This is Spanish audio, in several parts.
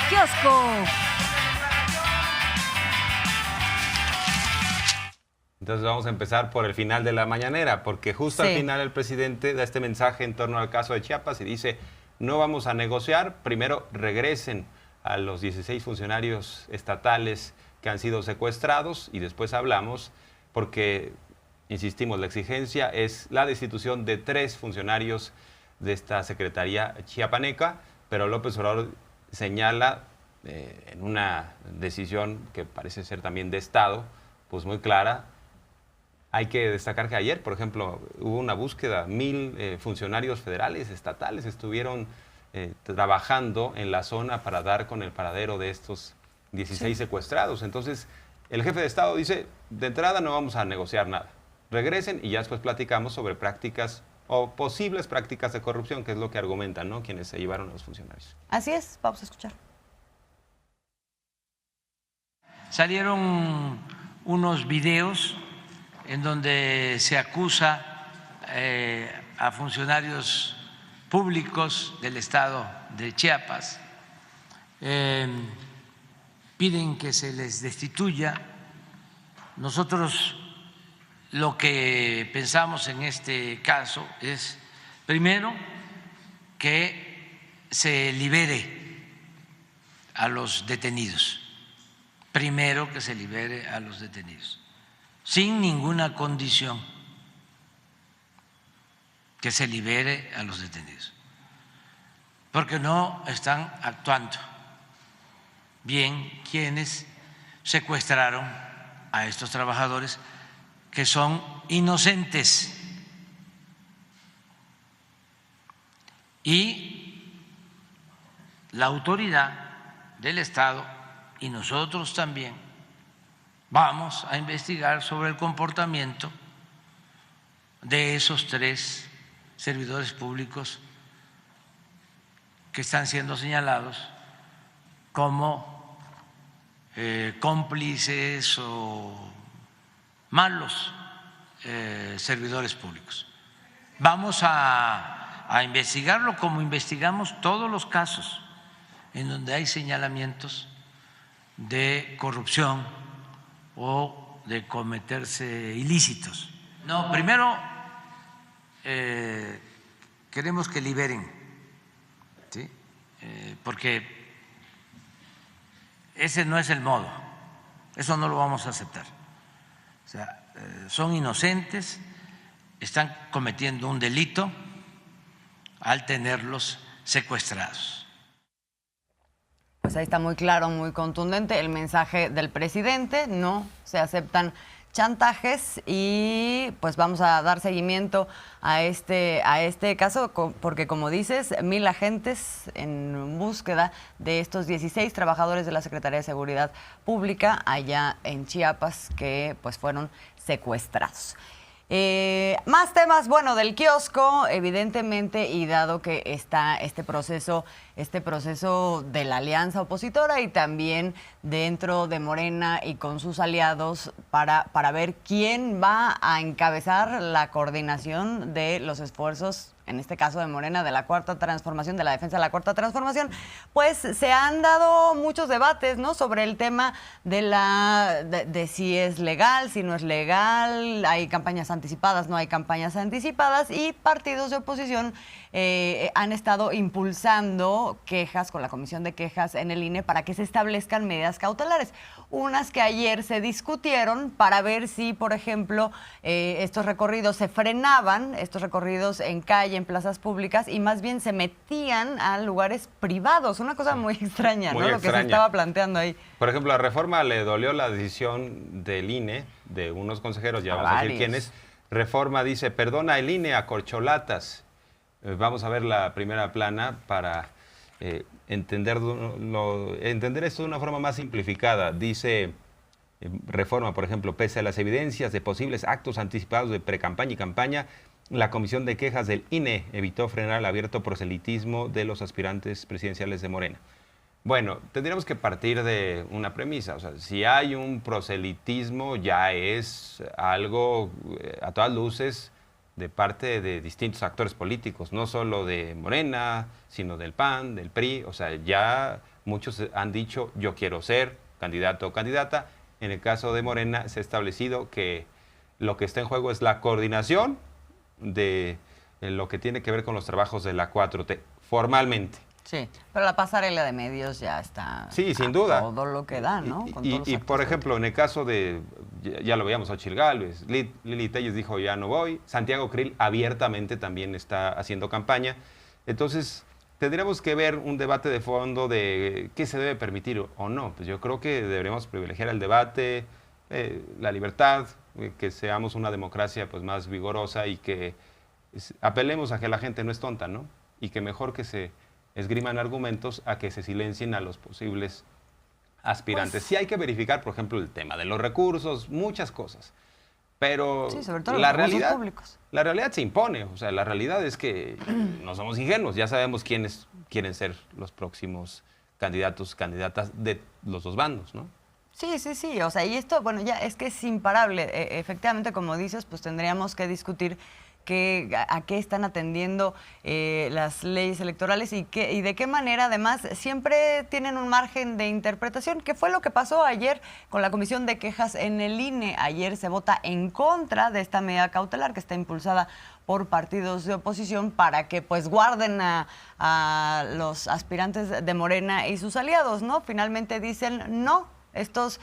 kiosco. Entonces vamos a empezar por el final de la mañanera, porque justo al final el presidente da este mensaje en torno al caso de Chiapas y dice, no vamos a negociar, primero regresen a los 16 funcionarios estatales que han sido secuestrados y después hablamos, porque, insistimos, la exigencia es la destitución de 3 funcionarios de esta Secretaría chiapaneca, pero López Obrador señala en una decisión que parece ser también de Estado, pues muy clara. Hay que destacar que ayer, por ejemplo, hubo una búsqueda, 1000 funcionarios federales, estatales, estuvieron trabajando en la zona para dar con el paradero de estos 16 secuestrados. Entonces, el jefe de Estado dice, de entrada no vamos a negociar nada, regresen y ya después platicamos sobre prácticas o posibles prácticas de corrupción, que es lo que argumentan, ¿no?, quienes se llevaron a los funcionarios. Así es, vamos a escuchar. Salieron unos videos en donde se acusa a funcionarios públicos del estado de Chiapas, piden que se les destituya. Nosotros lo que pensamos en este caso es, primero, que se libere a los detenidos, sin ninguna condición, que se libere a los detenidos, porque no están actuando bien quienes secuestraron a estos trabajadores que son inocentes. Y la autoridad del Estado y nosotros también vamos a investigar sobre el comportamiento de esos 3 servidores públicos que están siendo señalados como cómplices o malos servidores públicos. Vamos a investigarlo como investigamos todos los casos en donde hay señalamientos de corrupción o de cometerse ilícitos. No, primero queremos que liberen, ¿sí? Porque ese no es el modo, eso no lo vamos a aceptar. O sea, son inocentes, están cometiendo un delito al tenerlos secuestrados. Pues ahí está muy claro, muy contundente el mensaje del presidente, no se aceptan chantajes y pues vamos a dar seguimiento a este caso porque, como dices, 1000 agentes en búsqueda de estos 16 trabajadores de la Secretaría de Seguridad Pública allá en Chiapas que pues fueron secuestrados. Más temas, bueno, del kiosco, evidentemente, y dado que está este proceso de la alianza opositora y también dentro de Morena y con sus aliados para ver quién va a encabezar la coordinación de los esfuerzos, en este caso de Morena, de la Cuarta Transformación, de la defensa de la Cuarta Transformación, pues se han dado muchos debates, ¿no?, sobre el tema de si es legal, si no es legal, hay campañas anticipadas, no hay campañas anticipadas, y partidos de oposición han estado impulsando quejas con la Comisión de Quejas en el INE para que se establezcan medidas cautelares. Unas que ayer se discutieron para ver si, por ejemplo, estos recorridos se frenaban, estos recorridos en calle, en plazas públicas, y más bien se metían a lugares privados. Una cosa muy extraña, ¿no? Lo que se estaba planteando ahí. Por ejemplo, a Reforma le dolió la decisión del INE, de unos consejeros, ya vamos a decir quiénes. Reforma dice, perdona el INE a corcholatas. Vamos a ver la primera plana para entender esto de una forma más simplificada. Dice Reforma, por ejemplo, pese a las evidencias de posibles actos anticipados de precampaña y campaña, la Comisión de Quejas del INE evitó frenar el abierto proselitismo de los aspirantes presidenciales de Morena. Bueno, tendríamos que partir de una premisa. O sea, si hay un proselitismo, ya es algo a todas luces de parte de distintos actores políticos, no solo de Morena, sino del PAN, del PRI. O sea, ya muchos han dicho yo quiero ser candidato o candidata. En el caso de Morena se ha establecido que lo que está en juego es la coordinación de lo que tiene que ver con los trabajos de la 4T, formalmente. Sí, pero la pasarela de medios ya está. Sí, sin duda. Todo lo que da, ¿no? Y por ejemplo, en el caso de, ya lo veíamos, Xochitl Gálvez, Lili Telles dijo ya no voy, Santiago Krill abiertamente también está haciendo campaña. Entonces, tendríamos que ver un debate de fondo de qué se debe permitir o no. Pues yo creo que deberíamos privilegiar el debate, la libertad, que seamos una democracia pues más vigorosa y que apelemos a que la gente no es tonta, ¿no? Y que mejor que se esgriman argumentos a que se silencien a los posibles aspirantes. Sí hay que verificar, por ejemplo, el tema de los recursos, muchas cosas. Pero sí, sobre todo la los recursos realidad, públicos. La realidad se impone. O sea, la realidad es que no somos ingenuos. Ya sabemos quiénes quieren ser los próximos candidatos, candidatas de los dos bandos, ¿no? Sí, sí, sí. O sea, y esto, bueno, ya es que es imparable. Efectivamente, como dices, pues tendríamos que discutir a qué están atendiendo las leyes electorales y de qué manera, además, siempre tienen un margen de interpretación. ¿Qué fue lo que pasó ayer con la Comisión de Quejas en el INE? Ayer se vota en contra de esta medida cautelar que está impulsada por partidos de oposición para que pues guarden a los aspirantes de Morena y sus aliados, ¿no? Finalmente dicen no. Estos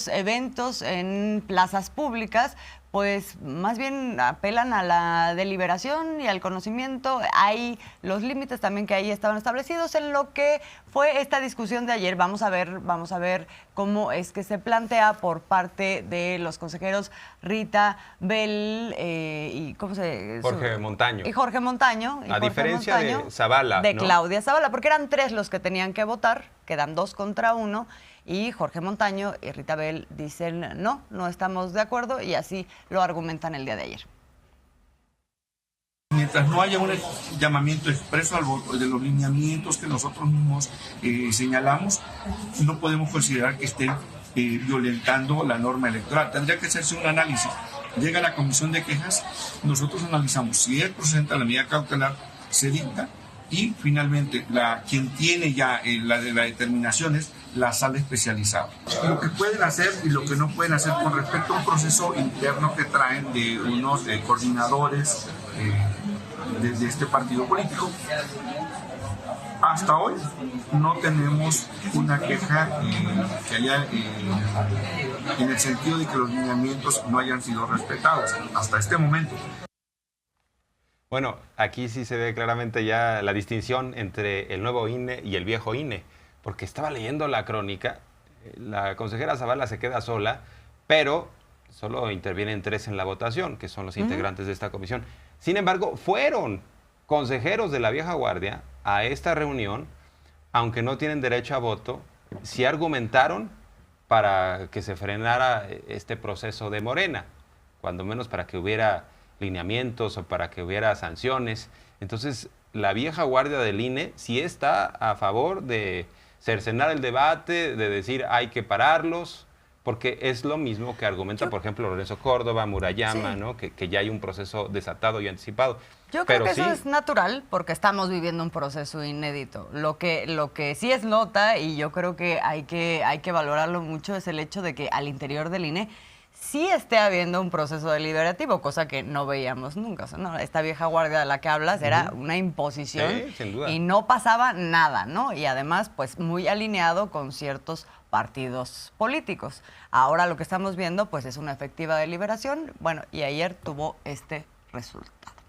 eventos en plazas públicas, pues más bien apelan a la deliberación y al conocimiento. Hay los límites también que ahí estaban establecidos en lo que fue esta discusión de ayer. Vamos a ver cómo es que se plantea por parte de los consejeros Rita Bell y Jorge Montaño. Y Jorge Montaño. A diferencia de Zavala. De ¿no? Claudia Zavala, porque eran 3 los que tenían que votar, quedan 2 contra 1. Y Jorge Montaño y Rita Bell dicen no estamos de acuerdo y así lo argumentan el día de ayer. Mientras no haya un llamamiento expreso al voto de los lineamientos que nosotros mismos señalamos, no podemos considerar que estén violentando la norma electoral. Tendría que hacerse un análisis. Llega la comisión de quejas, nosotros analizamos si es procedente la medida cautelar, se dicta y finalmente quien tiene ya la determinación es la sala especializada. Lo que pueden hacer y lo que no pueden hacer con respecto a un proceso interno que traen de unos coordinadores de este partido político. Hasta hoy no tenemos una queja que haya en el sentido de que los lineamientos no hayan sido respetados hasta este momento. Bueno, aquí sí se ve claramente ya la distinción entre el nuevo INE y el viejo INE, porque estaba leyendo la crónica, la consejera Zavala se queda sola, pero solo intervienen 3 en la votación, que son los integrantes de esta comisión. Sin embargo, fueron consejeros de la vieja guardia a esta reunión, aunque no tienen derecho a voto, sí argumentaron para que se frenara este proceso de Morena, cuando menos para que hubiera lineamientos o para que hubiera sanciones. Entonces, la vieja guardia del INE sí está a favor de cercenar el debate, de decir hay que pararlos, porque es lo mismo que argumenta, por ejemplo, Lorenzo Córdoba, Murayama, sí, ¿no? Que ya hay un proceso desatado y anticipado. Yo creo que eso es natural porque estamos viviendo un proceso inédito. Lo que sí es nota, y yo creo que hay que valorarlo mucho, es el hecho de que al interior del INE sí esté habiendo un proceso deliberativo, cosa que no veíamos nunca. O sea, no, esta vieja guardia de la que hablas era una imposición, sí, sin duda, y no pasaba nada, ¿no? Y además, pues muy alineado con ciertos partidos políticos. Ahora lo que estamos viendo, pues es una efectiva deliberación, bueno, y ayer tuvo este resultado.